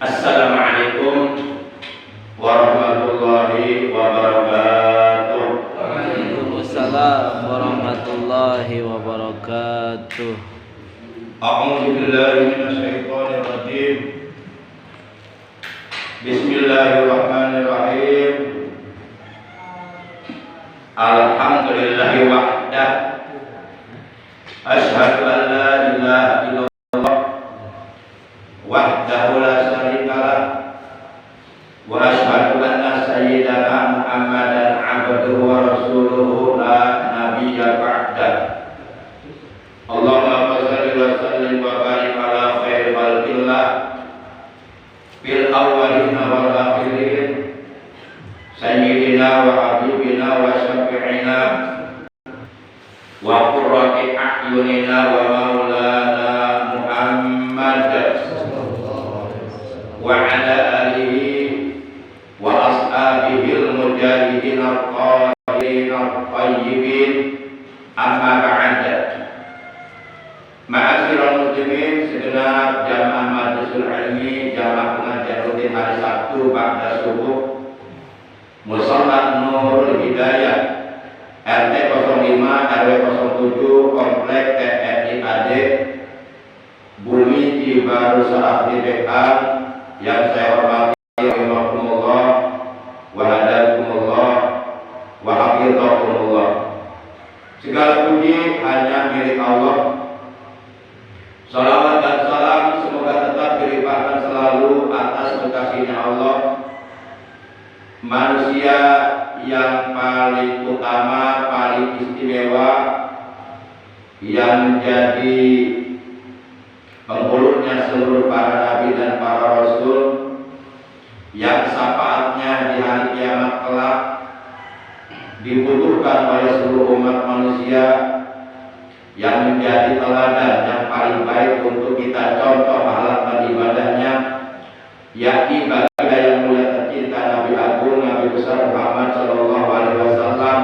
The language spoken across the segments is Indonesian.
Assalamualaikum warahmatullahi wabarakatuh. Waalaikumsalam warahmatullahi wabarakatuh. A'udzu billahi minasyaitonir rajim. Bismillahirrahmanirrahim. Alhamdulillahi wahdah. Asyhadu an la ilaha illallah wahdahu la syarikalah wa asyhadu anna sayyidana Muhammadan abduhu wa rasuluhu la nabiyya ba'dah. Allahumma shalli wa sallim wa barik ala khairil khalqillah fil awwalina wal akhirin sayyidina wa habibina wa syafi'ina wa qurrati a'yunina wa maulana Muhammad wa ala alihi wa ashabihi al-mujahidin al-qahirin al-tayyibin amma ba'da. Ma'asyiral muslimin, segenap jamaah Majlisul Ilmi, jamaah pengajian rutin hari Sabtu ba'da subuh, Musholla Nurul Hidayah RT 05 RW 07 Komplek TNI AD Bumi Cibaru Saraf Bekal, yang saya hormati rahimakumullah wa hadakumullah wa hafizakumullah. Segala puji hanya milik Allah. Salawat dan salam semoga tetap dilimpahkan selalu atas kekasihnya Allah, manusia yang paling utama, paling istimewa, yang menjadi penghulunya seluruh para nabi dan para rasul, yang syafaatnya di hari kiamat kelak dibutuhkan oleh seluruh umat manusia, yang menjadi teladan yang paling baik untuk kita contoh akhlak dan ibadahnya, yakni baginda yang mulia tercinta Nabi Agung Nabi besar Muhammad Sallallahu Alaihi Wasallam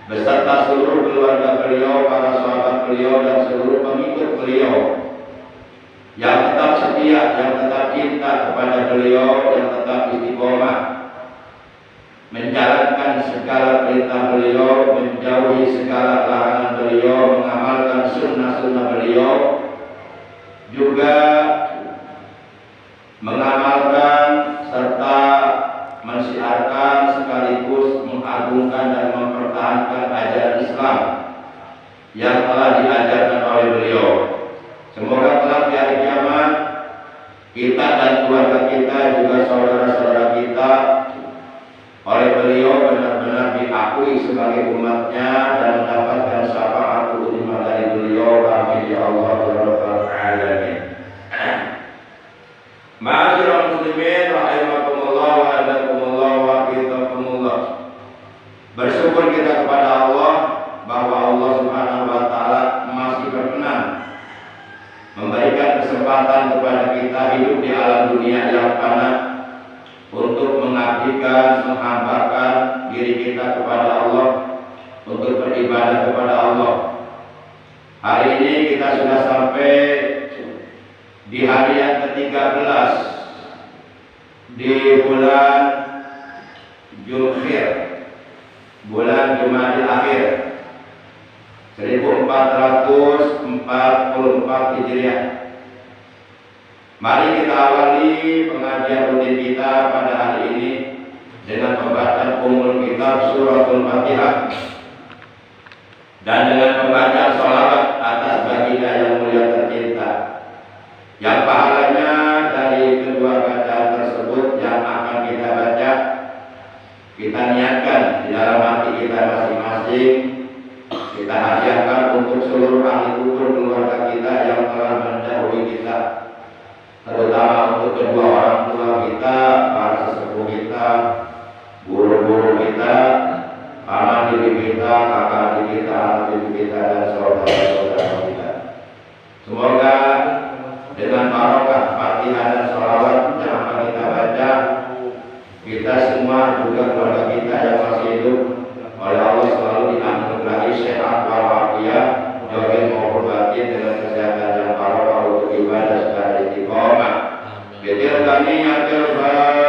beserta seluruh keluarga beliau, para sahabat beliau dan seluruh pengikut beliau yang tetap setia, yang tetap cinta kepada beliau, yang tetap istiqomah menjalankan segala perintah beliau, menjauhi segala larangan beliau, mengamalkan sunnah-sunnah beliau, juga mengamalkan serta mensiarkan sekaligus mengagungkan dan mempertahankan ajaran Islam yang telah diajarkan oleh beliau. Semoga kelak di hari kiamat kita dan keluarga kita, juga saudara-saudara kita, oleh beliau benar-benar diakui sebagai umatnya dan mendapatkan syafaat ulama dari beliau. Amin ya Allah ya rabbal alamin. Ma'asyiral muslimin rahimakumullah wa hadakumullah wa hafizakumullah. Bersyukur kita kepada Allah bahwa Allah Subhanahu wa taala masih berkenan memberikan kesempatan kepada kita hidup di alam dunia yang fana untuk mengabdikan, menghambakan diri kita kepada Allah, untuk beribadah kepada Allah. Hari ini kita sudah sampai di hari yang ke-13 di bulan Julhijjah, bulan Jumadil Akhir 1444 Hijriah. Mari kita awali pengajian rutin kita pada hari ini dengan pembacaan Ummul Kitab Suratul Fatihah dan dengan pembacaan sholawat atas baginda yang mulia tercinta, yang pahalanya dari kedua bacaan tersebut yang akan kita baca, kita niatkan di dalam hati kita masing-masing, kita hadiahkan untuk seluruh ahli kubur keluarga kita yang telah mendahului kita, terutama untuk kedua orang tua kita, para sesepuh kita, guru-guru kita, paman bibi kita, kakak adik kita, anak bibi kita, dan saudara-saudara kita. Semoga dengan barokah Fatihah dan sholawat yang akan kita baca, kita semua juga keluarga kita yang masih hidup oleh Allah selalu dianugerahi sehat walafiat, zahir maupun batin, dengan kesehatan yang barokah untuk ibadah secara istiqomah. Bitilkaniyatil Fatihah.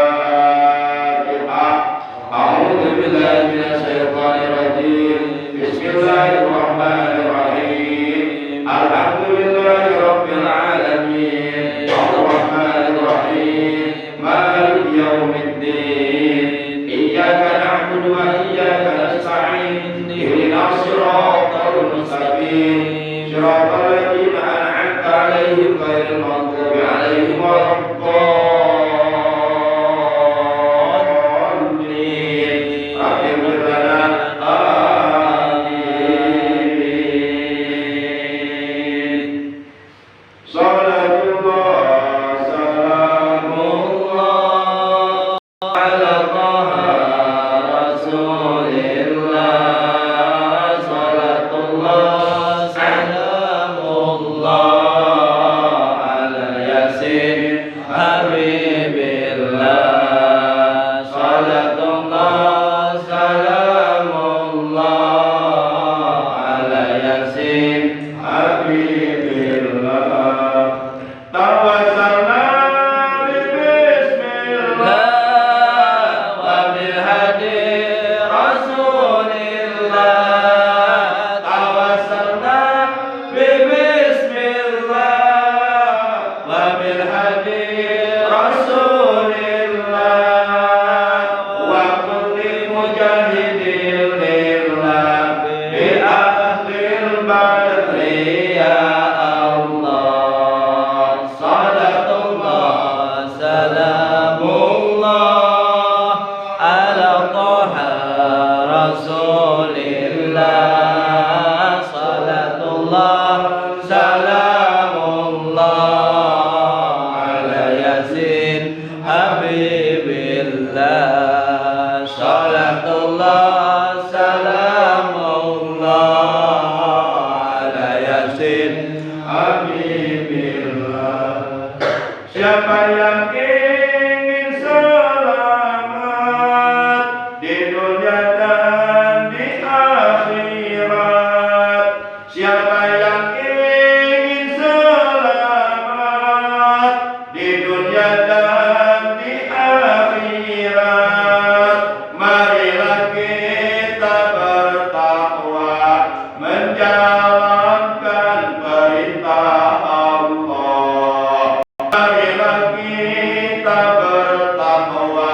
A'udzu billahi minasyaitonir rajim. Bismillahirrahmanirrahim. Alhamdulillahi rabbil alamin. Arrahmanir rahim. Maliki yaumiddin. Iyyaka na'budu wa iyyaka nasta'in. Ihdinas siratal mustaqim. Siratal ladzina an'amta 'alaihim ghairil maghdubi 'alaihim waladdallin. Amin. Salatullah salamullah ala Taha Rasulillah. Salatullah salamullah ala Yasin Habibillah. Salatullah salamullah ala Yasin Habibillah. Tawassalna bismillah wa bil hadi Rasulillah. Tawassalna bismillah wa bil hadi Rasulillah wa kulli mujahidin lillah bi ahlil badri ya Allah. Salatullah salamullah ala Taha Rasulillah. Salatullah salamullah ala Yasin Habibillah. Salatullah salamullah ala Yasin Habibillah. Siapa yang ingin selamat di dunia dan di akhirat, siapa yang ingin selamat di dunia dan di akhirat, marilah kita bertakwa menjalankan perintah Allah. Marilah kita bertakwa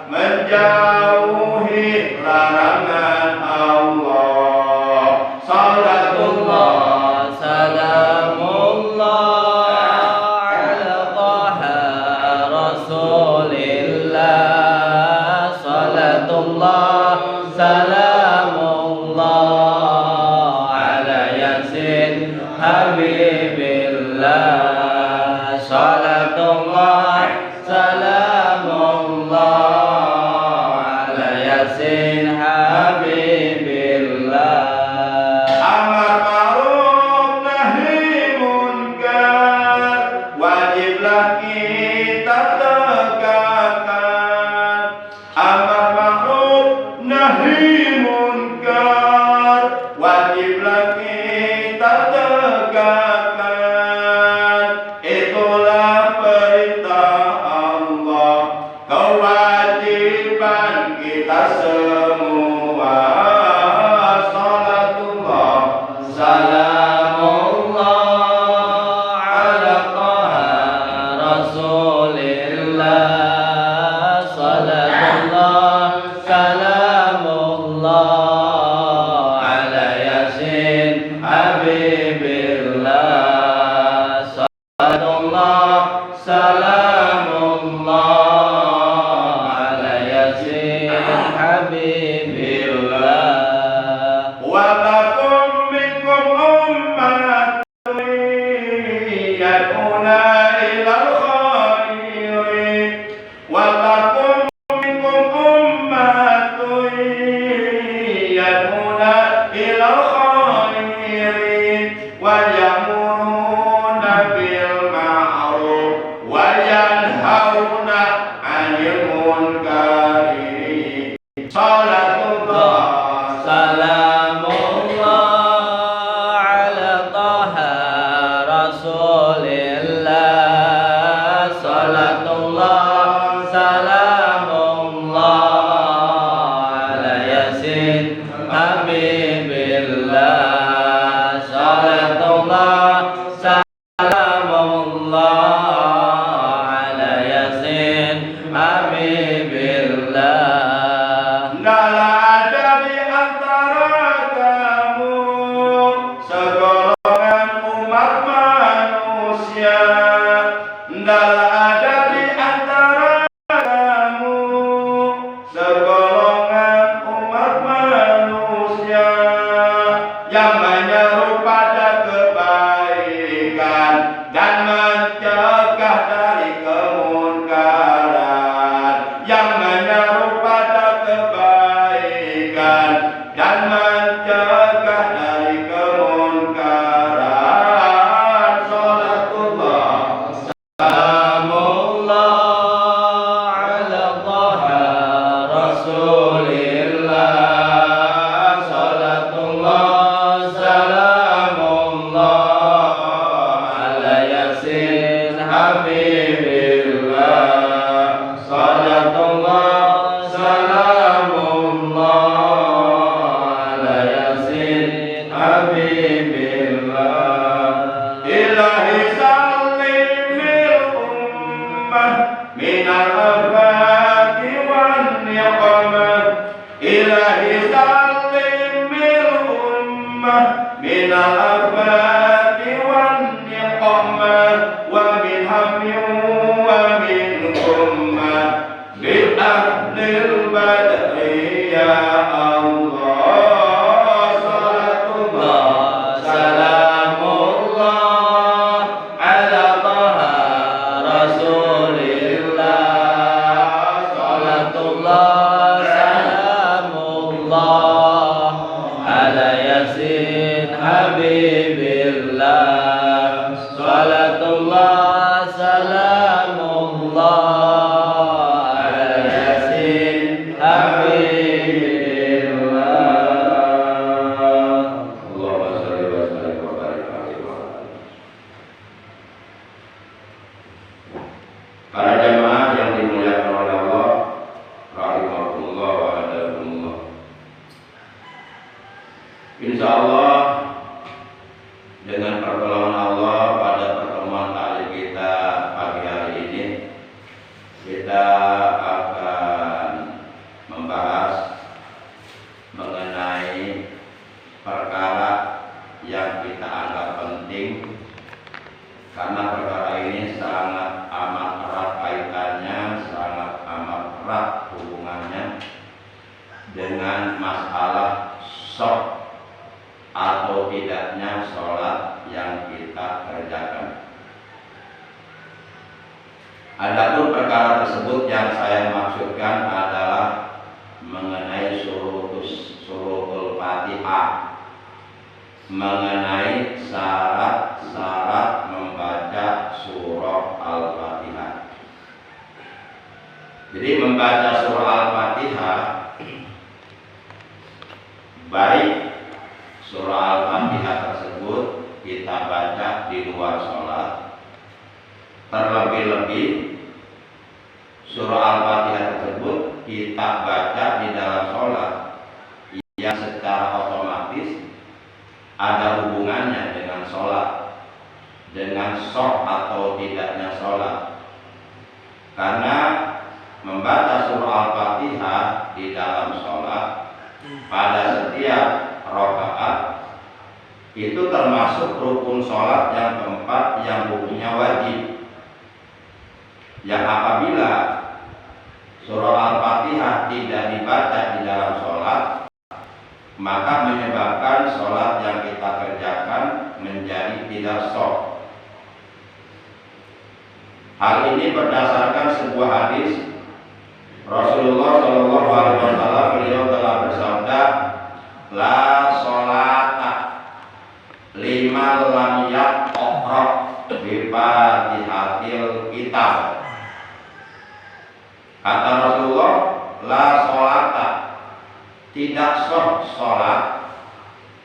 menjauhi larangan Allah. Salatullah salamullah ala Taha Rasulillah. Salatullah salamullah ala Yasin Habibillah. Salatullah salamullah ala Yasin Habibillah. Amar ma'ruf nahi munkar wajiblah kita tegakkan. Amar ma'ruf nahi munkar wajiblah kita tegakkan. Itulah perintah Allah, kewajiban kita semua. Salatullah salamullah ala Taha Rasulillah. Salatullah salamullah ala Yasin Habibillah. Salatullah salamullah ala Yasin Habibillah. Wa lakum minkum ummatun yad'una ilal khairi. Wa lakum minkum ummatun yad'una ilal khairi wa ya'muruna bil ma'ruf wa yanhauna 'anil munkari. Salatullah salamullah ala Taha Rasulillah. Salatullah ala yasin habibillah. Ndala ada di antara kamu segolongan umat manusia. Ndala ada di antara kamu segolongan umat manusia yang menyeru pada kebaikan dan mencegah dari kemunkaran, yang menyeru pada kebaikan dan mencegah dari kemunkaran. Salatullah Salamullah ala Taha Rasulillah. Salatullah salamullah ala yasin habibillah. Salatullah salamullah ala yasin habibillah. Ilahi salimil ummah minal afati wan niqamah. Ilahi salimil ummah minal afati wan niqamah wa min hammin wa min ummah bil ahlil badri ya Allah. Salatullah Salamullah ala Taha Rasulillah. Salatullah salamullah ala yasin habibillah. Salatullah salamullah ala yasin habibillah. Allahumma shalli wa sallim wa barik alaihi wa ala alihi. Para jamaah yang dimuliakan oleh Allah, rahimahullah wa adakumullah. Insyaallah dengan pertolongan Allah pada pertemuan kali kita pagi hari ini kita akan membahas mengenai perkara yang kita anggap penting karena perkara ini sangat amat erat kaitannya, sangat amat erat hubungannya dengan masalah sah atau tidaknya sholat yang kita kerjakan. Adapun perkara tersebut yang saya maksudkan adalah mengenai surutul Fatihah, mengenai syarat-syarat membaca surah Al-Fatihah. Jadi membaca surah Al-Fatihah, baik surah Al-Fatihah tersebut kita baca di luar sholat, terlebih-lebih surah Al-Fatihah tersebut kita baca di dalam sholat yang secara otomatis ada hubungannya dengan sholat, dengan sah atau tidaknya sholat. Karena membaca surah Al-Fatihah di dalam sholat pada setiap rakaat itu termasuk rukun sholat yang keempat yang hukumnya wajib, yang apabila surah Al-Fatihah tidak dibaca di dalam sholat maka menyebabkan sholat yang kita kerjakan menjadi tidak sah. Hal ini berdasarkan sebuah hadis Rasulullah Shallallahu Alaihi Wasallam. Beliau telah bersabda, la sholata liman lam yaqra bi fatihatil kitab. Kata Rasulullah, la sholata, tidak sah sholat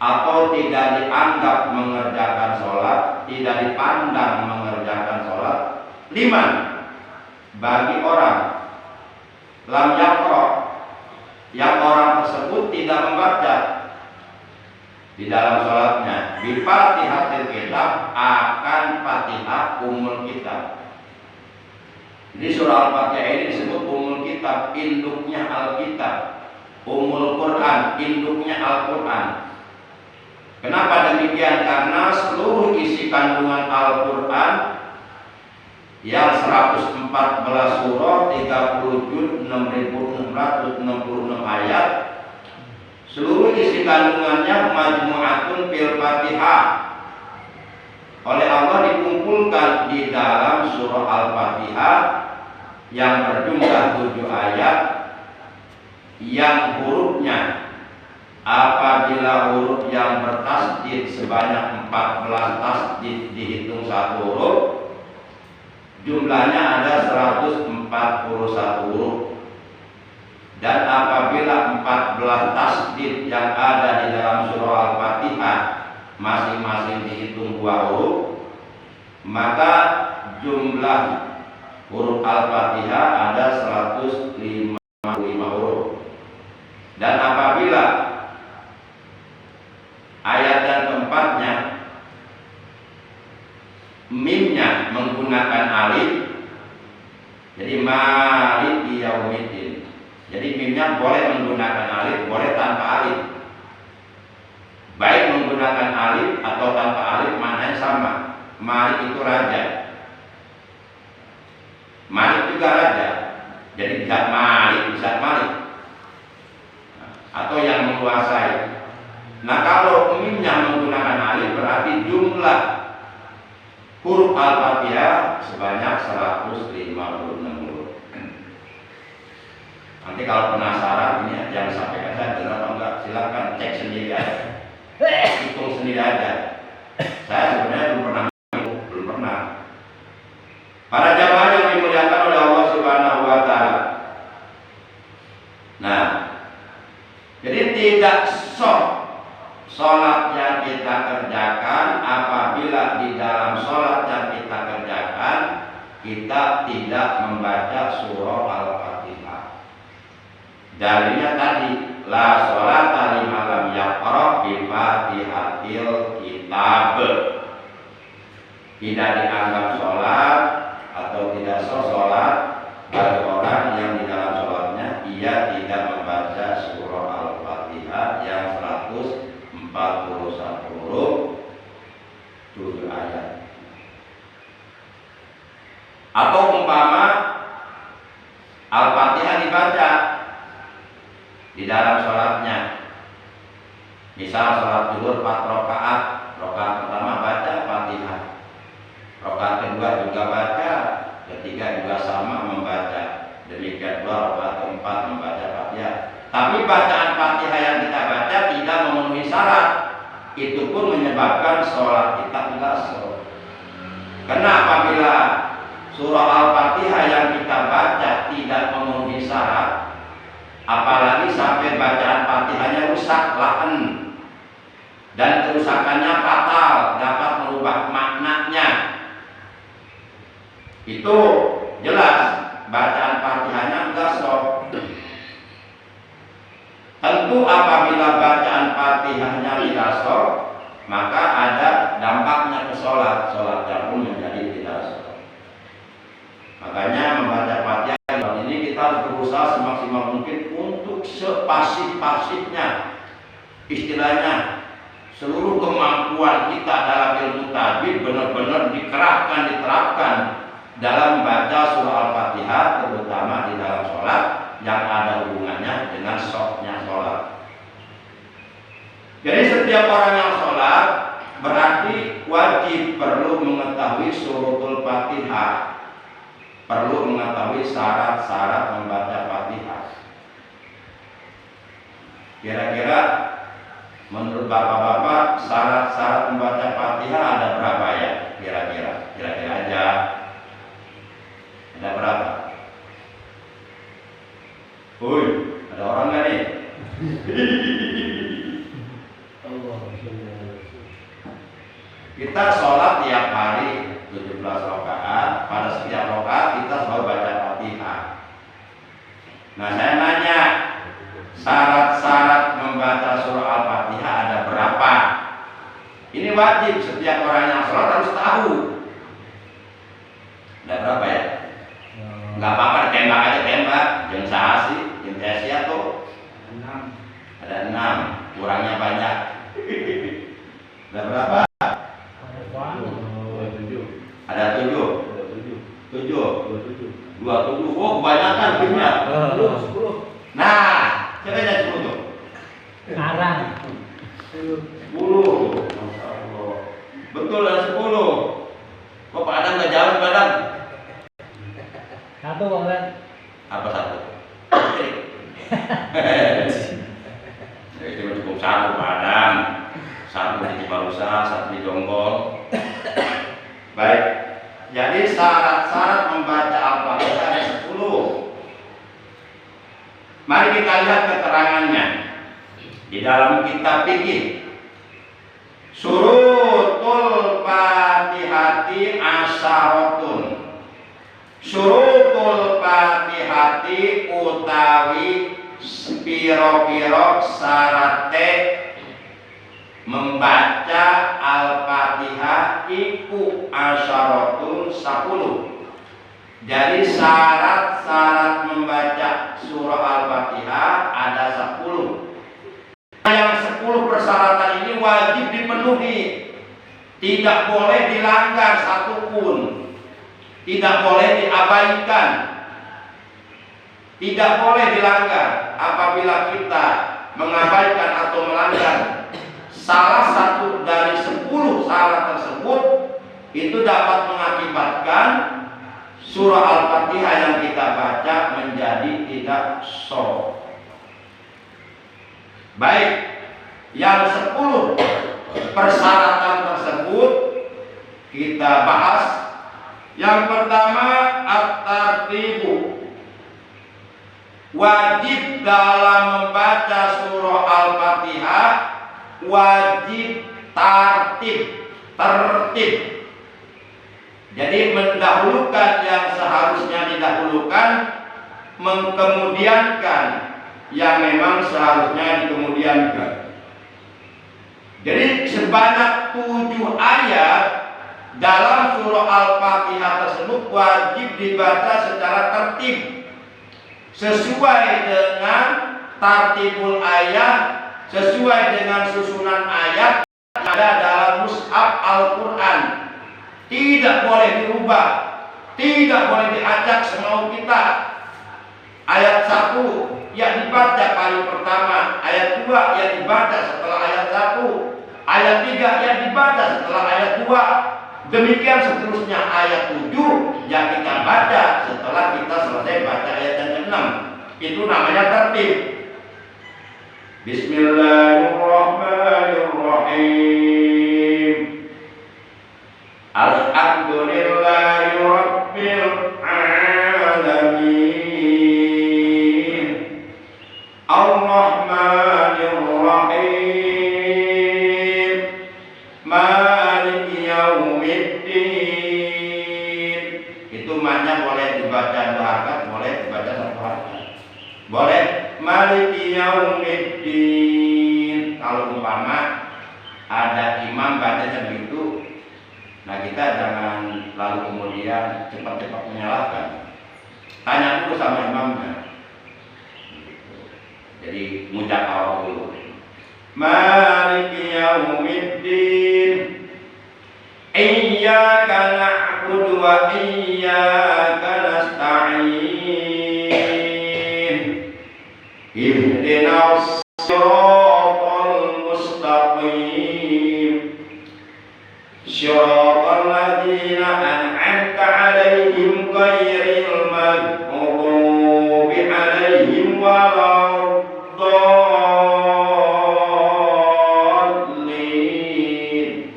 atau tidak dianggap mengerjakan sholat, tidak dipandang mengerjakan sholat, liman, bagi orang lam yaqra, yang orang tersebut tidak membaca di dalam sholatnya Bifatihatil kitab akan Fatihah umul kitab. Di surah Al-Fatihah ini disebut umul kitab, induknya Alkitab. Umul Quran, induknya Al-Quran. Kenapa demikian? Karena seluruh isi kandungan Al-Quran yang 114 surah, 30 juz, 6.666 ayat, seluruh isi kandungannya majmu'atun fil Fatihah, oleh Allah dikumpulkan di dalam surah Al-Fatihah yang berjumlah 7 ayat, yang hurufnya apabila huruf yang bertasdid sebanyak 14 tasdid dihitung satu huruf, jumlahnya ada 141 huruf. Dan apabila 14 tasdid yang ada di dalam surah Al-Fatihah masing-masing dihitung 2 huruf, maka jumlah huruf Al-Fatihah ada 155 huruf. Dan apabila ayat yang keempatnya mimnya menggunakan alif, jadi maliki yaumiddin, jadi mimnya boleh menggunakan alif, boleh tanpa alif. Baik menggunakan alif atau tanpa alif maknanya sama. Malik itu raja, Malik juga raja, jadi bisa Malik, bisa Malik, atau yang menguasai. Nah, kalau mimnya menggunakan alif berarti jumlah huruf Al-Fatihah sebanyak 156 huruf. Nanti kalau penasaran ini jangan sampaikan saya benar atau enggak, silakan cek sendiri aja, hitung sendiri aja. Saya sebenarnya belum pernah. Para jamaah yang dimuliakan oleh Allah Subhanahu wa taala. Nah, jadi tidak sah sholat yang kita kerjakan apabila di dalam sholat yang kita kerjakan kita tidak membaca surah Al-Fatihah. Dalilnya tadi, la sholata liman lam yaqra bi Fatihatil kitab. Tidak dianggap sholat atau tidak sah sholat bagi orang yang di dalam sholatnya ia tidak membaca surah Al-Fatihah yang 141 huruf, 7 ayat. Atau umpama Al-Fatihah dibaca di dalam sholatnya, misal sholat zuhur 4 rakaat, rakaat pertama baca Fatihah, rakaat kedua juga baca, ketiga juga sama membaca, demikian pula rakaat keempat membaca Fatihah. Tapi bacaan Fatihah yang kita baca tidak memenuhi syarat, itu pun menyebabkan sholat kita tidak sah. Karena apabila surah Al-Fatihah yang kita baca tidak memenuhi syarat, apalagi sampai bacaan Fatihahnya rusak, lahan, dan kerusakannya fatal, dapat merubah maknanya, itu jelas bacaan Fatihahnya enggak sah. Tentu apabila bacaan Fatihahnya tidak sah, maka ada dampaknya ke sholat, sholatnya pun menjadi tidak sah. Makanya membaca Fatihah ini kita harus berusaha semaksimal mungkin untuk sepasif-pasifnya, istilahnya seluruh kemampuan kita dalam ilmu tajwid benar-benar dikerahkan, diterapkan dalam membaca surah Al-Fatihah, terutama di dalam sholat yang ada hubungannya dengan sahnya sholat. Jadi setiap orang yang sholat berarti wajib perlu mengetahui suratul Fatihah, perlu mengetahui syarat-syarat membaca Fatihah. Kira-kira menurut bapak-bapak syarat-syarat membaca Fatihah ada berapa ya? Kira-kira aja ada berapa? Woi, ada orang nggak nih? Kita sholat tiap hari 17 rakaat. Pada setiap rakaat kita selalu baca Fatihah. Nah, saya nanya, syarat-syarat membaca surah Al-Fatihah ada berapa? Ini wajib, setiap orang yang sholat harus tahu. Ada berapa ya? Nggak apa-apa, tembak aja tembak. Jangan sahasi, jangan sia tuh. Ada 6, kurangnya banyak. Ada berapa? Ada 7. 27. Oh, kebanyakan punya. 10. Nah, coba aja 10 tuh. Ngarang. 10. Betul ada 10. Kok Pak Adam nggak jawab Pak Adam? 1 Bang Len. Apa 1? Itu cukup 1 Pak Adam. 1 di Ciparusa, 1 di Jonggol. Baik. Jadi syarat-syarat membaca Al-Fatihah ada 10. Mari kita lihat keterangannya di dalam kitab fikih. Surutul Fatihati asyaratun. Surutul Fatihati utawi piro-piro syarate membaca Al-Fatihah iku asyaratun 10. Jadi syarat-syarat membaca surah Al-Fatihah ada 10. Yang 10 persyaratan ini wajib dipenuhi, tidak boleh dilanggar satupun, tidak boleh diabaikan, tidak boleh dilanggar. Apabila kita mengabaikan atau melanggar salah satu dari 10 syarat tersebut, itu dapat mengakibatkan surah Al-Fatihah yang kita baca menjadi tidak sah. Baik, yang 10 persyaratan tersebut kita bahas. Yang pertama, at-tartibu. Wajib dalam membaca surah Al-Fatihah wajib tertib. Jadi mendahulukan yang seharusnya didahulukan, mengkemudiankan yang memang seharusnya dikemudiankan. Jadi sebanyak 7 ayat dalam surah Al-Fatihah tersebut wajib dibaca secara tertib, sesuai dengan tartibul ayat, sesuai dengan susunan ayat ada dalam mushaf Al-Quran. Tidak boleh dirubah, tidak boleh diacak semau kita. Ayat 1 yang dibaca paling pertama, ayat 2 yang dibaca setelah ayat 1, ayat 3 yang dibaca setelah ayat 2, demikian seterusnya ayat 7 yang kita baca setelah kita selesai baca ayat yang ke-6. Itu namanya tertib. Bismillahirrahmanirrahim. Alhamdulillahi rabbil alamin. Ar-Rahmanir-Rahim. Maliki yaumiddin. Itu maknanya boleh dibaca 2 harakat, boleh dibaca 1 harakat. Boleh. Maliki yaumiddin. Kalau umpama ada imam bacanya begitu, nah kita jangan lalu kemudian cepat-cepat menyalahkan. Tanya dulu sama imamnya. Jadi ngucap awal dulu. Maliki yaumiddin. Iyyaka na'budu wa iyyaka nasta'in. Ihdinas siratal mustaqim. Siratal ladzina an'amta 'alaihim ghairil maghdubi 'alaihim waladdallin.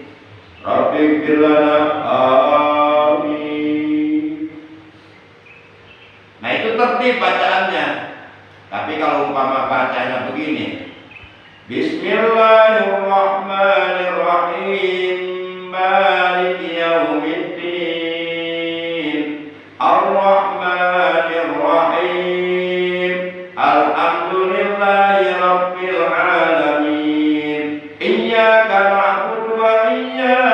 Rabbighfir lana. Amin. Nah, itu tertib bacaannya. Tapi kalau umpama bacanya begini, Bismillahirrahmanirrahim. Maliki yaumiddin. Ar-Rahmanir-Rahim. Alhamdulillahi rabbil alamin. Iyyaka na'budu wa iyyaka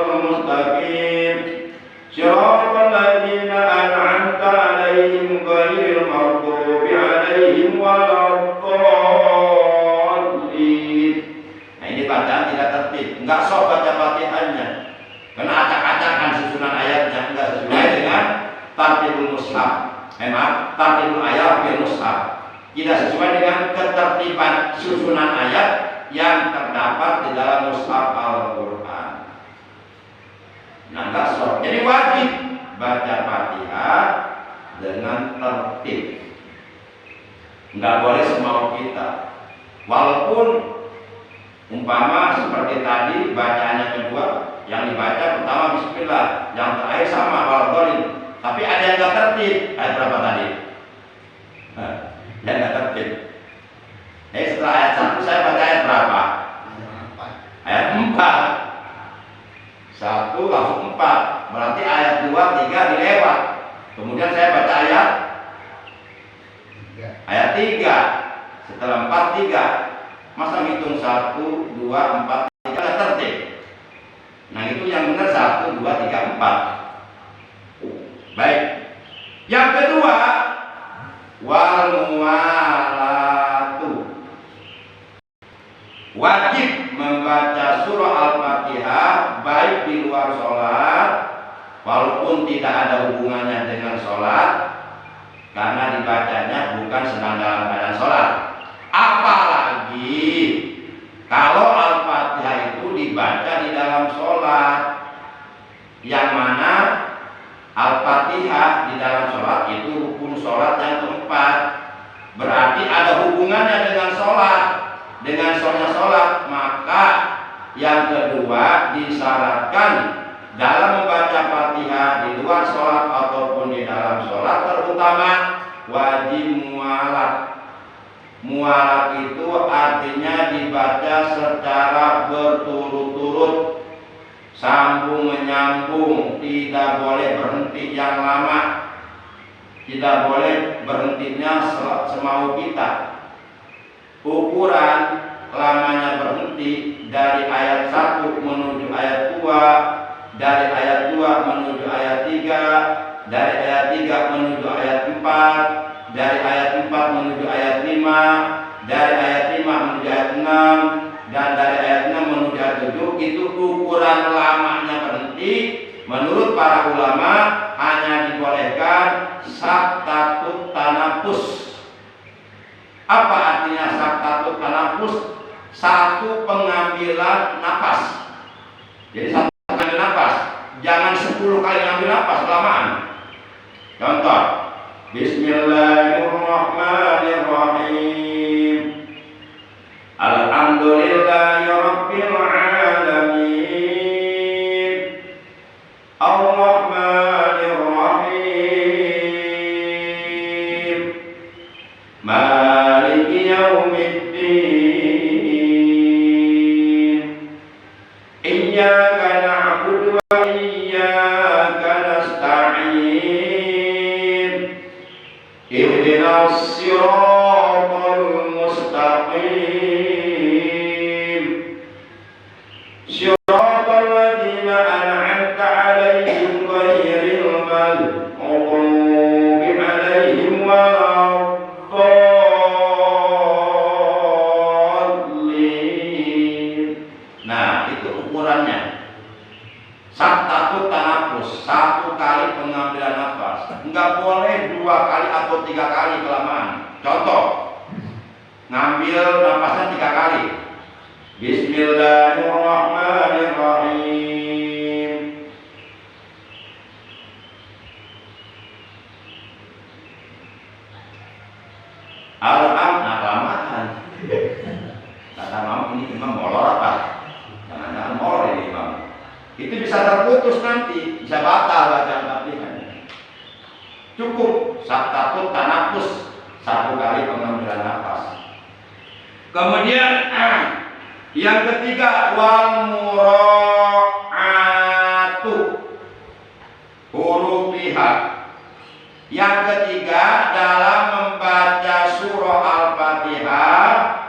mustaqim siratal ladzina an'amta 'alaihim ghairil maghdubi 'alaihim waladdallin. Nah, ini bacaan tidak tertib, enggak sok baca Fatihahnya. Karena acak-acakan susunan ayatnya enggak sesuai dengan tartibul mushaf. Tartibul ayat bil mushaf. Tidak sesuai dengan ketertiban susunan ayat yang terdapat di dalam mushaf Al-Qur'an. Nah, enggak sok. Jadi wajib baca Fatihah dengan tertib. Enggak boleh semau kita. Walaupun umpama seperti tadi bacaannya kedua, yang dibaca pertama bismillah, yang terakhir sama waladdallin. Tapi ada yang enggak tertib. Ayat berapa tadi? Yang enggak tertib. Setelah ayat 1 saya baca ayat berapa? Ayat 4. 1 langsung 4. Berarti ayat 2, 3 dilewat. Kemudian saya baca ayat 3. Setelah 4, 3. Masa ngitung 1, 2, 4, 3 enggak tertib. Nah, itu yang benar 1, 2, 3, 4. Baik. Yang kedua, wal muwalatu. Wajib membaca surah Al-Fatihah baik di luar sholat, walaupun tidak ada hubungannya dengan sholat, karena dibacanya bukan sedang dalam keadaan sholat. Apalagi kalau Al-Fatihah itu dibaca di dalam sholat, yang mana Al-Fatihah di dalam sholat itu rukun sholat yang keempat. Berarti ada hubungannya dengan sholat, dengan sholat. Maka yang kedua disyaratkan dalam membaca Fatihah di luar sholat ataupun di dalam sholat, terutama wajib mualat. Mualat itu artinya dibaca secara berturut-turut, sambung menyambung, tidak boleh berhenti yang lama, tidak boleh berhentinya semau kita. Ukuran lamanya berhenti dari ayat 1 menuju ayat 2, dari ayat 2 menuju ayat 3, dari ayat 3 menuju ayat 4, dari ayat 4 menuju ayat 5, dari ayat 5 menuju ayat 6, dan dari ayat 6 menuju ayat 7. Itu ukuran lamanya berhenti. Menurut para ulama hanya dibolehkan saktatut tanafus. Apa artinya saktatut tanafus? Satu pengambilan napas. Jadi satu pengambil napas. Jangan 10 kali ngambil napas kelamaan. Contoh, Bismillahirrahmanirrahim. Alhamdulillahi rabbil alamin. Ar-Rahmanir-Rahim. Maliki yaumiddin. Iyyaka na'budu wa iyyaka nasta'in. Ihdinas siratal mustaqim. Siratal ladzina an'amta 'alaihim ghairil maghdubi 'alaihim waladdallin. Nah, itu ukurannya. Saktatut tanafus, 1 kali pengambilan nafas. Enggak boleh 2 kali atau 3 kali kelamaan. Contoh, ngambil nafasnya 3 kali. Bismillahirrahmanirrahim. Nah, kelamaan. Kata Imam, ini Imam molor apa? Jangan-jangan molor ini Imam. Itu bisa terputus nanti, bisa batal bacaan Fatihah. Cukup saktatut tanafus, 1 kali pengambilan nafas. Kemudian yang ketiga, wal mura'atu, huruf pihak. Yang ketiga, dalam membaca surah Al-Fatihah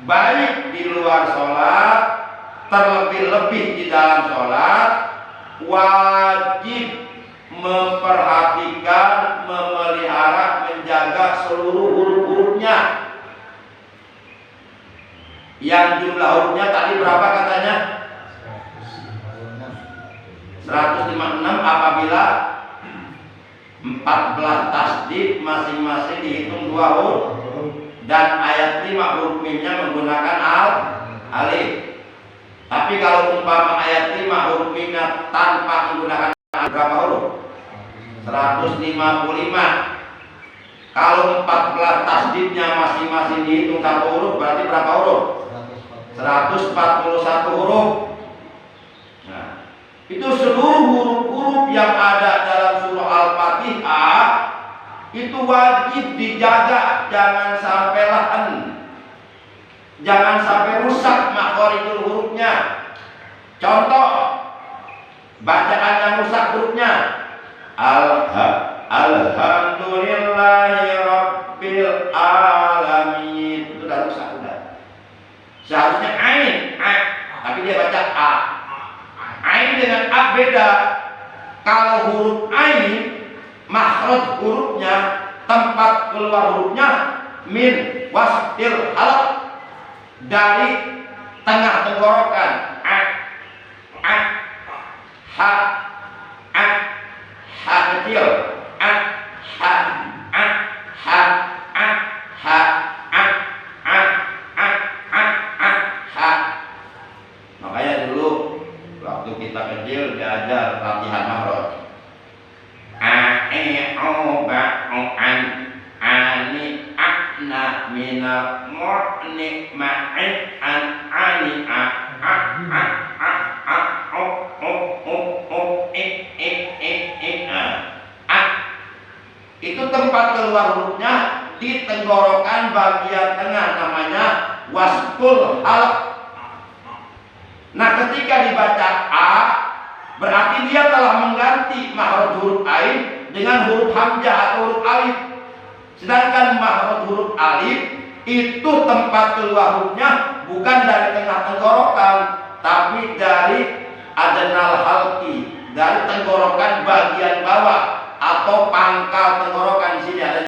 baik di luar sholat, terlebih-lebih di dalam sholat, wajib memperhatikan, memelihara, menjaga seluruh huruf-hurufnya. Yang jumlah hurufnya tadi berapa katanya? 156 apabila 14 tasdid masing-masing dihitung 2 huruf dan ayat 5 huruf mimnya menggunakan alif. Tapi kalau umpama ayat 5 huruf mimnya tanpa menggunakan alif, berapa huruf? 155. Kalau 14 tasdidnya masing-masing dihitung 1 huruf berarti berapa huruf? 141 huruf. Nah, itu seluruh huruf-huruf yang ada dalam surah Al-Fatihah itu wajib dijaga, jangan sampai lahan, jangan sampai rusak makhorijul hurufnya. Contoh bacaan yang rusak hurufnya, alhamdulillahi rabbil alamin, itu udah rusak udah. Seharusnya ain, tapi dia baca a. Ain dengan a beda. Kalau huruf ain, makhraj hurufnya, tempat keluar hurufnya min wastil halaq, dari tengah tenggorokan. A, ha kecil, ha. Makanya dulu waktu kita kecil diajar latihan makhraj. Ani akna mina mu'ni ma'in ani itu tempat keluar hurufnya di tenggorokan bagian tengah, namanya wastul halaq. Nah, ketika dibaca a berarti dia telah mengganti makhraj huruf ain dengan huruf hamzah atau huruf alif. Sedangkan makhraj huruf alif itu tempat keluar hurufnya bukan dari tengah tenggorokan, tapi dari adnal halqi, dari tenggorokan bagian bawah atau pangkal tenggorokan. Di sini ada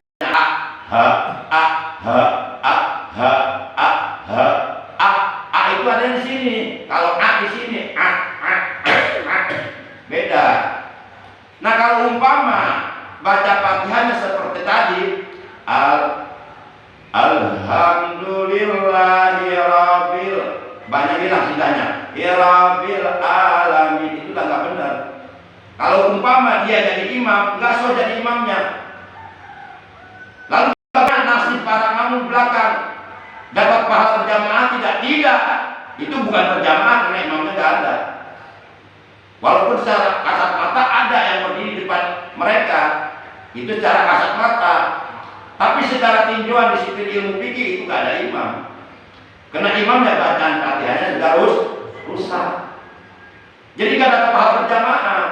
a itu ada di sini. Kalau a di sini beda. Nah, kalau umpama baca Fatihahnya seperti tadi, alhamdulillahi rabbil, banyak bilang sindahnya rabbil alamin, itu udah nggak benar. Kalau umpama dia jadi imam, nggak sah jadi imamnya. Lalu bagaimana nasib para makmum belakang? Dapat pahala berjamaah tidak? Tidak. Itu bukan berjamaah karena imamnya nggak ada. Walaupun secara kasat mata ada yang berdiri di depan mereka, itu secara kasat mata. Tapi secara tinjauan disiplin ilmu fikih itu nggak ada imam. Karena imamnya bacaan Fatihahnya sudah rusak. Jadi nggak dapat pahala berjamaah.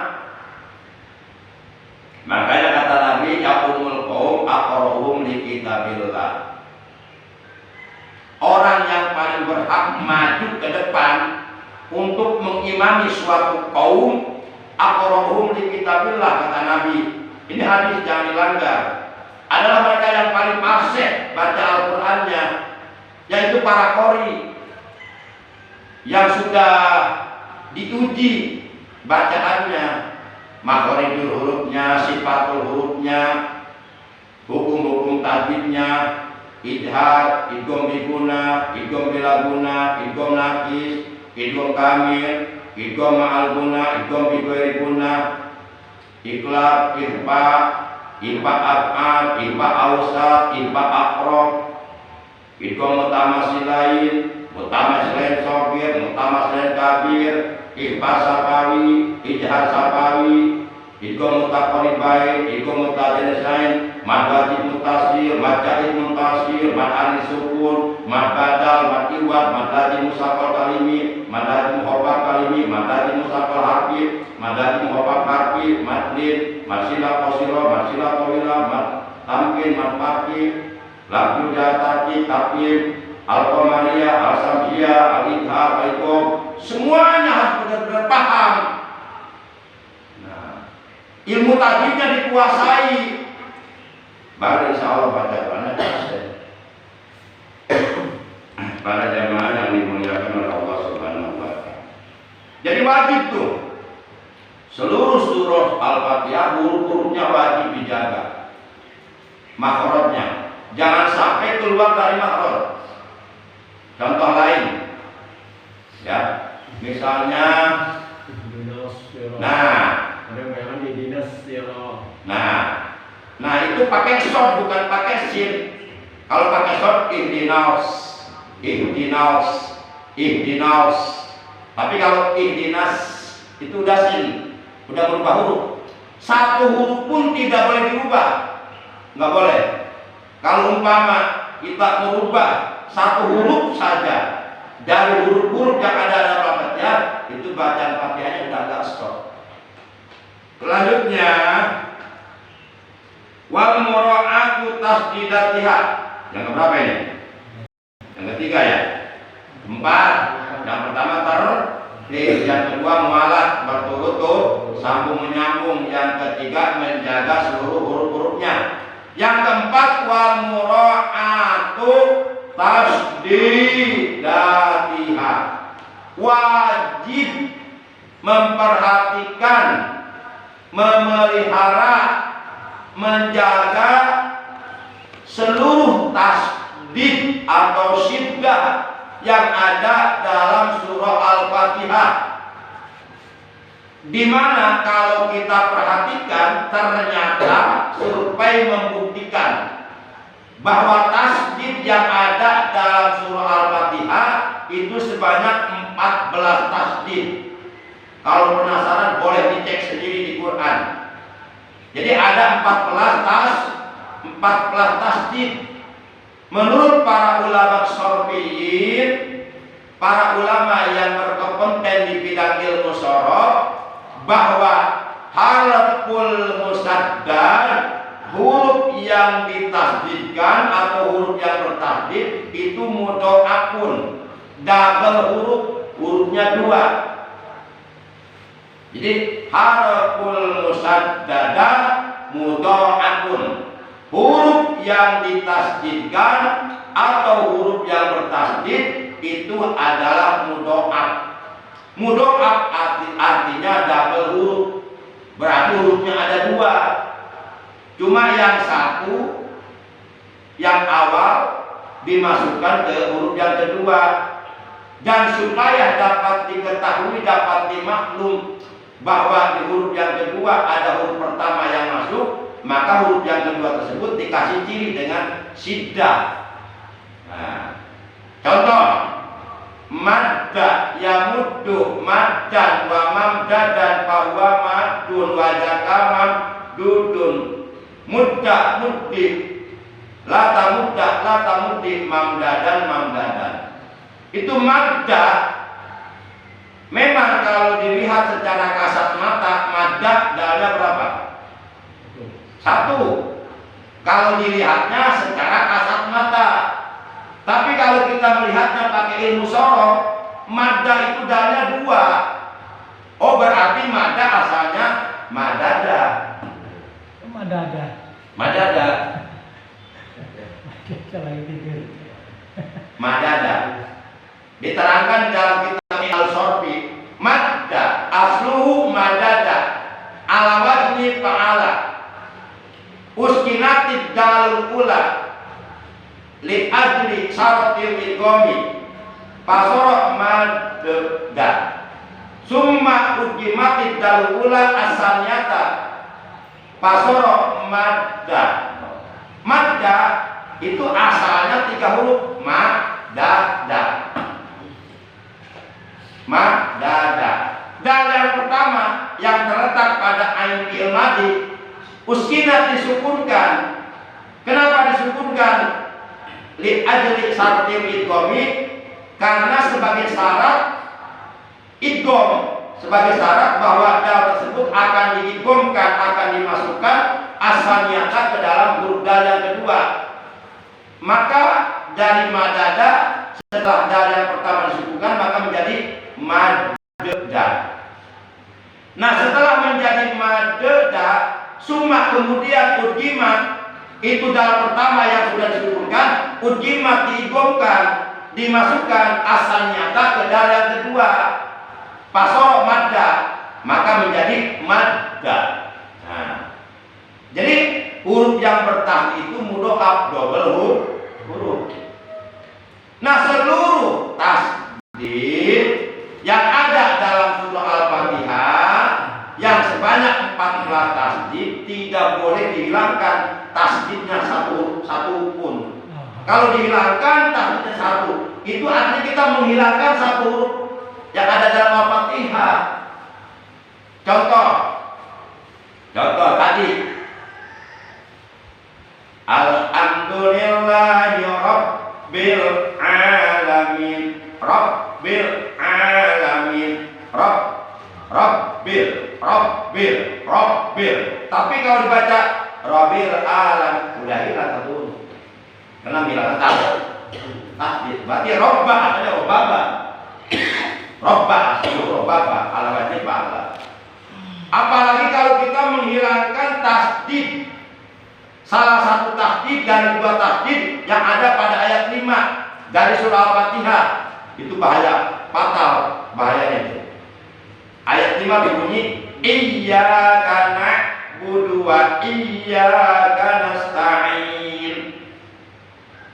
Makanya kata Nabi, yaqumul qaum aqra'uhum li kitabillah. Orang yang paling berhak maju ke depan untuk mengimami suatu kaum, aqra'uhum li kitabillah, kata Nabi. Ini hadis jangan dilanggar. Adalah mereka yang paling fasih baca Al-Qur'annya, yaitu para qori yang sudah diuji bacaannya, makhorijul hurufnya, sifatul hurufnya, hukum-hukum tajwidnya, idhar, idgham biguna, idgham bilaguna, idgham naqis, idgham kamil, idgham ma'al guna, idgham bighairi guna, iqlab, ikhfa, ikhfa af'al, ikhfa awsat, ikhfa aqrab, idgham mutamasilain, mutamasilain shagir, mutamasilain kabir, ikhfa safawi, ijhar safawi, idgham mutaqaribain, idgham mutadanisain, mad wajib mutasir, mad jaid mutasir, mad anis sukun, mad badal, mad iwad, mad lazim musaqqal kalimi, mad lazim muhaffaf kalimi, mad lazim musaqqal harfi, mad lazim muhaffaf harfi, mad lin, mad sila qasira, mad sila tawila, mad tamkin, mad faqih, lafzul jatati, taqim, al-qamariyah, al-samsiyah, al-idhar, al-iqam, semuanya harus benar-benar paham. ilmu tajwidnya dikuasai, baru insya Allah baca Quran selesai. Para jamaah yang dimuliakan oleh Allah Subhanahu wa Ta'ala. Jadi wajib tuh seluruh surah Al-Fatihah huruf-hurufnya wajib dijaga. Makhrajnya jangan sampai keluar dari makhraj. Contoh lain, ya, misalnya, nah itu pakai short bukan pakai sin. Kalau pakai short ihdinas. Tapi kalau ihdinas itu udah sin, udah berubah huruf. Satu huruf pun tidak boleh dirubah, nggak boleh. Kalau umpama kita merubah satu huruf saja dari huruf-huruf yang ada dalam Al-Fatihah, itu bacaan Fatihahnya udah agak stop. Selanjutnya, wal mura'atu tasdidatiha. Yang keberapa ini? Yang ketiga ya. 4. Yang pertama tertib, yang kedua mualat berturut-turut sambung menyambung, yang ketiga menjaga seluruh huruf-hurufnya. Yang keempat wal mura'atu tasdidatiha, wajib memperhatikan, memelihara, menjaga seluruh tasdid atau syiddah yang ada dalam surah Al-Fatihah. Di mana kalau kita perhatikan ternyata survei membuktikan bahwa tasdid yang ada dalam surah Al-Fatihah itu sebanyak 14 tasdid. Kalau penasaran boleh dicek sendiri di Quran. Jadi ada 14 tasdid. Menurut para ulama syar'iyyin, para ulama yang berkompeten di bidang ilmu syara', bahwa harful musaddad, huruf yang ditasdidkan atau huruf yang bertasdid itu mudha'afun, double huruf, hurufnya 2. Jadi harful musaddadah mudha'afun, huruf yang ditasdidkan atau huruf yang bertasdid itu adalah mudha'af. Mudha'af artinya double huruf, berarti hurufnya ada 2. Cuma yang satu, yang awal dimasukkan ke huruf yang kedua. Dan supaya dapat diketahui, dapat dimaklum bahwa di huruf yang kedua ada huruf pertama yang masuk, maka huruf yang kedua tersebut dikasih ciri dengan syiddah. Nah, contoh madda yamuddu maddan wa mamdadan bahwa maddun wa zakamam dudun mudda muddi lata muddi mamdadan. Itu madda. Memang kalau dilihat secara kasat mata, madda dalnya berapa? 1. Kalau dilihatnya secara kasat mata. Tapi kalau kita melihatnya pakai ilmu syara', madda itu dalnya 2. Oh, berarti madda asalnya madada. Madada. Diterangkan di dalam kitab Al-Sorfi, madda asluhu madada ala wazni fa'ala uskinatid dalul ula li ajli syaratil idghami fasara madda summa ujimatid dalul ula asaniyata fasara madda. Madda itu asalnya 3 huruf, madada. Dan yang pertama yang terletak pada ain fi'il madhi, uskinat disukunkan. Kenapa disukunkan? Li ajli syaratil idghami, karena sebagai syarat idgham, sebagai syarat bahwa dal tersebut akan diidghamkan, akan dimasukkan asaniyata ke dalam huruf dal yang kedua. Maka dari madada, setelah dal yang pertama disukunkan, maka menjadi madda. Nah, setelah menjadi madda, Summa kemudian udgimat, itu dalam pertama yang sudah disebutkan, udgimat diigomkan, dimasukkan asalnya ke dalam yang kedua, pasoro madda, maka menjadi madda. Nah, jadi huruf yang bertah itu mudhoaf, double huruf. Nah, seluruh tasdid yang ada dalam surah Al-Fatihah yang sebanyak 14 tasdid tidak boleh dihilangkan tasdidnya satu pun. Kalau dihilangkan tasdidnya satu, itu artinya kita menghilangkan satu huruf yang ada dalam Al-Fatihah. Contoh tadi, alhamdulillahi rabbil alamin, rabbil alamin, rabbil. Tapi kalau dibaca rabbil alam, udah hilang satu. Karena hilang tasdid. Berarti robba ada robba alamatnya bala. Apalagi kalau kita menghilangkan tasdid, salah satu tasdid dari dua tasdid yang ada pada ayat 5 dari surah Al-Fatihah, itu bahaya, fatal bahayanya itu. Ayat 5 berbunyi iyyaka na'budu wa iyyaka nasta'in.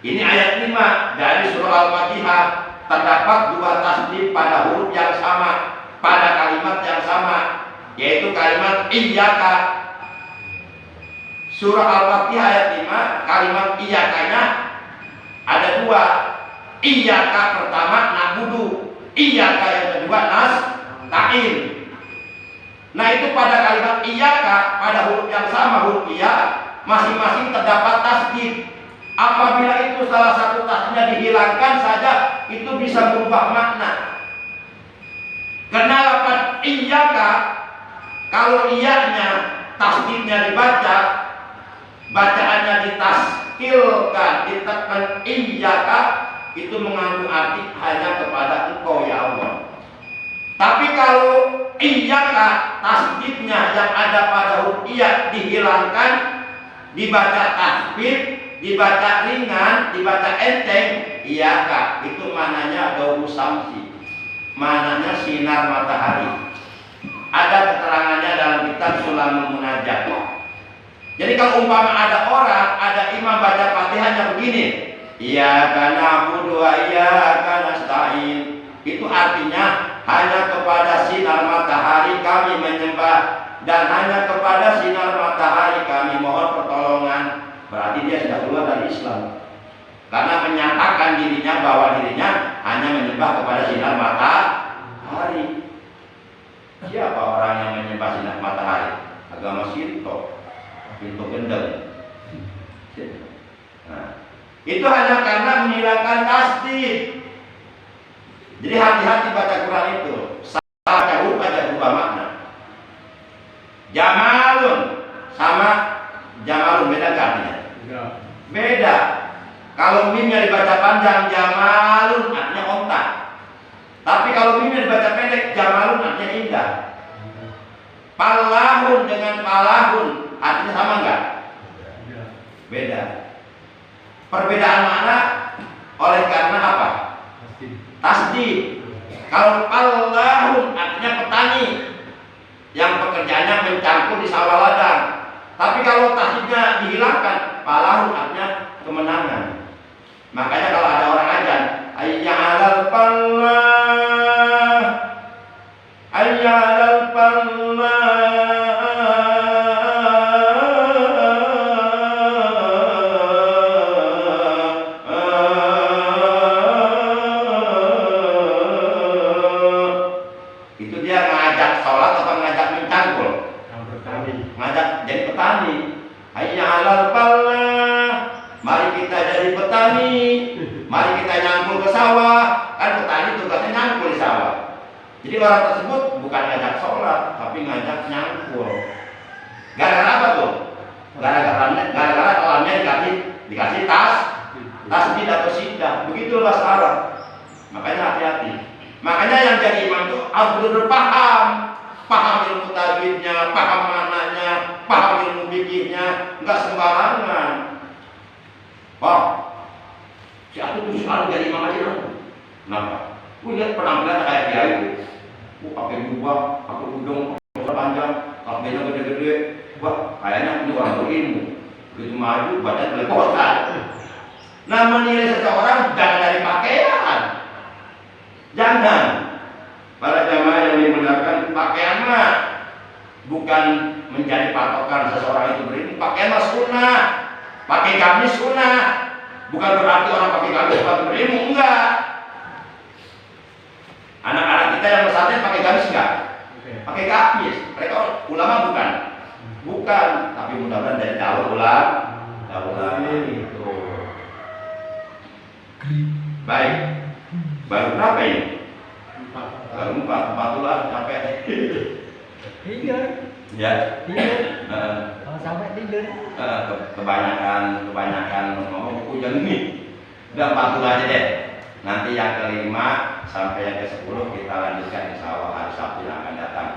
Ini ayat 5 dari surah Al-Fatihah, terdapat dua tasdid pada huruf yang sama, pada kalimat yang sama, yaitu kalimat iyyaka. Surah Al-Fatihah ayat 5, kalimat iyyakanya ada dua. Iyyaka pertama na'budu, iyyaka yang kedua nasta'in. Nah, itu pada kalimat iyyaka, pada huruf yang sama, huruf iya, masing-masing terdapat tasdid. Apabila itu salah satu tasdidnya dihilangkan saja, itu bisa berubah makna. Karena lafaz iyyaka, kalau iyanya tasdidnya dibaca, bacaannya ditaskilkan, ditekan iyyaka, itu mengandung arti hanya kepada Engkau ya Allah. Tapi kalau iyyaka tasdidnya yang ada pada huruf iya dihilangkan, dibaca tahfidz, dibaca ringan, dibaca enteng, iyyaka, itu mananya dawu samsi, mananya sinar matahari. Ada keterangannya dalam kitab Sulamul Munajat. Jadi kalau umpama ada orang, ada imam baca Fatihahnya begini, iyyaka na'budu wa iyyaka nasta'in, itu artinya hanya kepada sinar matahari kami menyembah dan hanya kepada sinar matahari kami mohon pertolongan. Berarti dia sudah keluar dari Islam, karena menyatakan dirinya bahwa dirinya hanya menyembah kepada sinar matahari. Siapa orang yang menyembah sinar matahari? Agama Sinto, pintu gendeng. Nah, itu hanya karena menghilangkan tasdid. Jadi hati-hati baca Quran itu. Salah huruf aja berubah makna. Jamalun sama jamalun beda kan artinya? Beda. Kalau mimnya dibaca panjang, jamalun artinya ontak. Tapi kalau mimnya dibaca pendek, jamalun artinya indah. Palahun dengan palahun artinya sama enggak? Beda. Perbedaan makna oleh karena apa? Tasdid. Kalau palahun artinya petani yang pekerjaannya mencangkul di sawah ladang. Tapi kalau tasdidnya dihilangkan, palahun artinya kemenangan. Makanya kalau ada orang ajan, hayya 'alal falah, hayya 'alal falah, itu dia ngajak sholat atau ngajak mencangkul? Ngajak jadi petani. Hayya 'alal falah, mari kita jadi petani, mari kita nyangkul ke sawah. Kan petani tugasnya nyangkul di sawah. Jadi orang tersebut bukan ngajak sholat, tapi ngajak nyangkul. Gara-gara apa tuh? Gara-gara kolamnya dikasih tasdid atau sidah. Begitu bahasa Arab. Makanya hati-hati. Makanya yang jadi imam itu harus benar-benar paham ilmu tajwidnya, paham maknanya, paham ilmu lihat penampilan kayak dia itu. Pakai jubah, pakai udung, pakai panjang, kabelnya gede-gede. Wah, kayaknya ini orang berilmu. Begitu maju, badan belepotan. Nah, menilai seseorang jangan dari pakaian. Jangan. Para jamaah yang dimuliakan, pakaian mah bukan menjadi patokan seseorang itu berilmu. Pakaian mah sunnah. Pakai gamis sunnah. Bukan berarti orang pakai gamis sepatu berilmu, enggak. Anak-anak kita yang pesantren pakai gamis enggak? Pakai gamis. Mereka ulama bukan? Bukan, tapi mudah-mudahan dari calon ulama itu. Baik. Baru berapa ini? Baru 4 ulah capek. Tidur. Ya. Tidur. Kalau sampai tidur. Kebanyakan ngomong hujan nih. Udah 4 aja deh. Nanti yang ke-5 sampai yang ke-10 kita lanjutkan insya Allah hari Sabtu yang akan datang.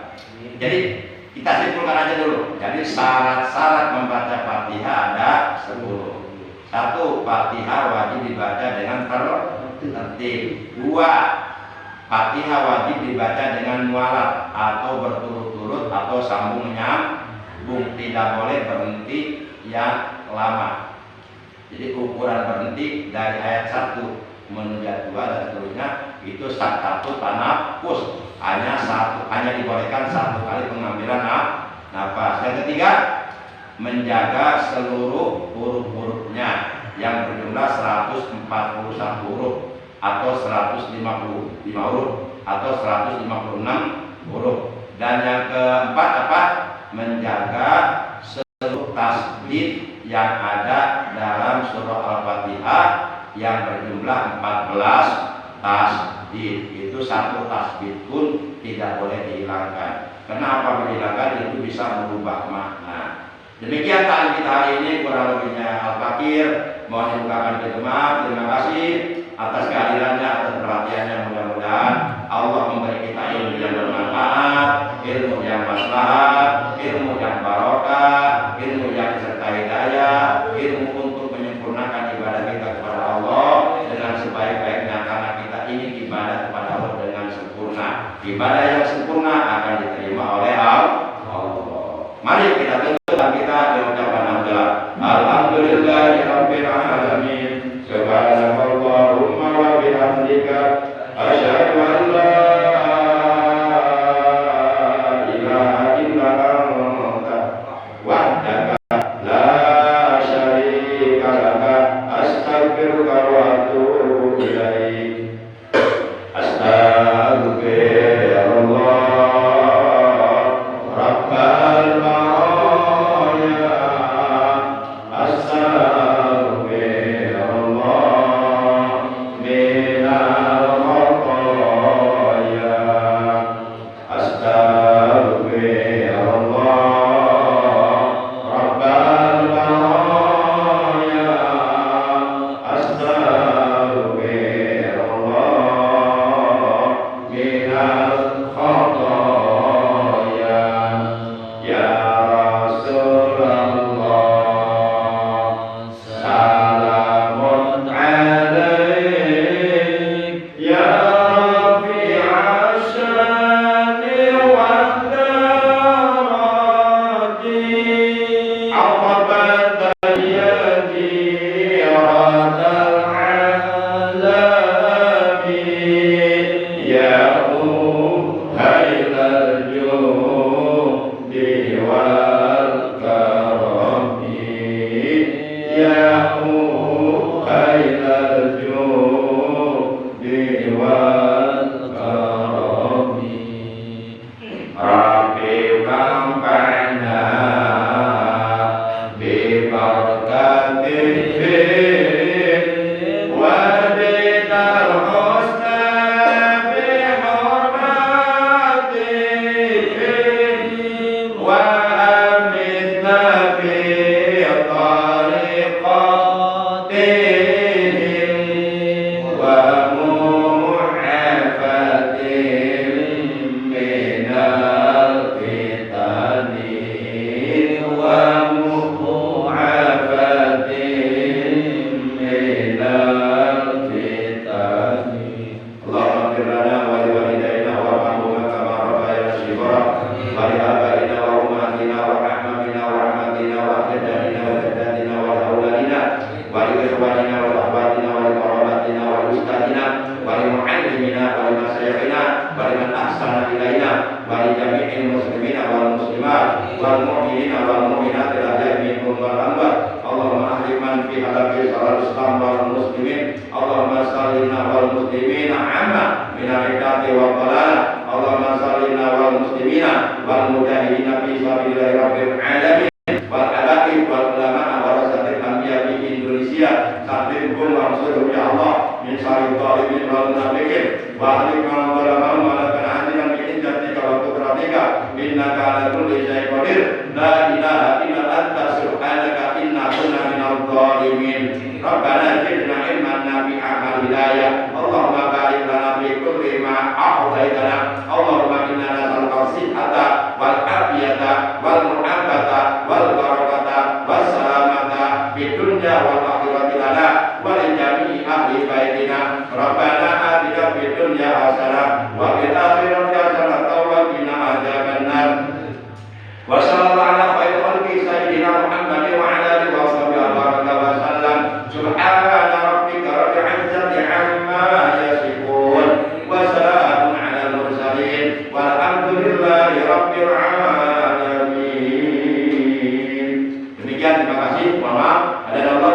Jadi kita simpulkan aja dulu. Jadi syarat-syarat membaca Fatihah ada 10. 1. Fatihah wajib dibaca dengan tertib. 2. Fatihah wajib dibaca dengan mualat atau berturut-turut atau sambung menyambung. Tidak boleh berhenti yang lama. Jadi ukuran berhenti dari ayat 1 menuju 2 dan seterusnya itu 1 tanafus, hanya dibolehkan 1 kali pengambilan nafas. Yang ketiga, menjaga seluruh huruf-hurufnya yang berjumlah 141 huruf atau 155 huruf atau 156 huruf. Dan yang keempat apa? Menjaga seluruh tasbih yang ada dalam surah Al-Fatihah yang berjumlah 14 tasbih. Itu 1 tasbih pun tidak boleh dihilangkan. Kenapa dihilangkan? Itu bisa merubah makna. Demikian taklim kita hari ini, kurang lebihnya Al-Fakir. Mohon dibukakan pintu maaf. Terima kasih atas kehadirannya, atas perhatiannya. Mudah-mudahan Allah memberi kita ilmu yang bermanfaat, ilmu yang maslahat, ilmu yang barokah, ilmu yang disertai hidayah, ilmu untuk menyempurnakan ibadah kita kepada Allah dengan sebaik-baiknya, karena kita ingin ibadah kepada Allah dengan sempurna. Ibadah yang sempurna akan diterima oleh Allah. Mari kita tutup dan kita mengucapkan hamdalah. Alhamdulillahirabbil alamin. Subhanallahumma wa bihamdika asyhadu an la ilaha illa anta wahdaka la syarika laka astaghfiruka wa atubu ilaik. Astagfirullah rabbal baraya. Astagfirullah minal khataya. Astagfirullah wal mu'minina wal mu'minati al-ahya'i minhum wal amwat. Allahumma ahli man fi halaqi salat Islam wal muslimin. Allahumma sallina wal muslimina amma min al-ridati wa qalala. Allahumma sallina wal muslimina wal mujahidina fi sabilillahi rabbil alamin. Wal alaqi wal ulama warasatil anbiya di Indonesia. Sabbirhum warhamhum ya Allah min syarri dhalimin wal munafiqin. Wa ahli man zalama wa la ta'ajilan bi izzatika wa qudratika innaka ala kulli syai'in qadir. La ilaha illa anta subhanaka inna kunna minadh dhalimin. Rabbana zidna ilman nafi'an wal hidayah. Allahumma barik lana fi kulli ma a'taitana. Allahumma inna nas'aluka sihhata wal afiyata wal mu'afata wal barakata was salamata fid dunya wal akhirati lana wa li jami'i ahli baitina. Rabbana atina fid dunya hasanah wa fil akhirati hasanah wa qina adzabannar. Wa sallallahu ala khairil khalqi sayyidina Muhammadin wa ala alihi wa sahbihi wa sallam. Subhana rabbika rabbil izzati amma yasifun wa salamun ala mursalin walhamdulillahi rabbil alamin. Demikian, terima kasih. Mohon maaf ada Allah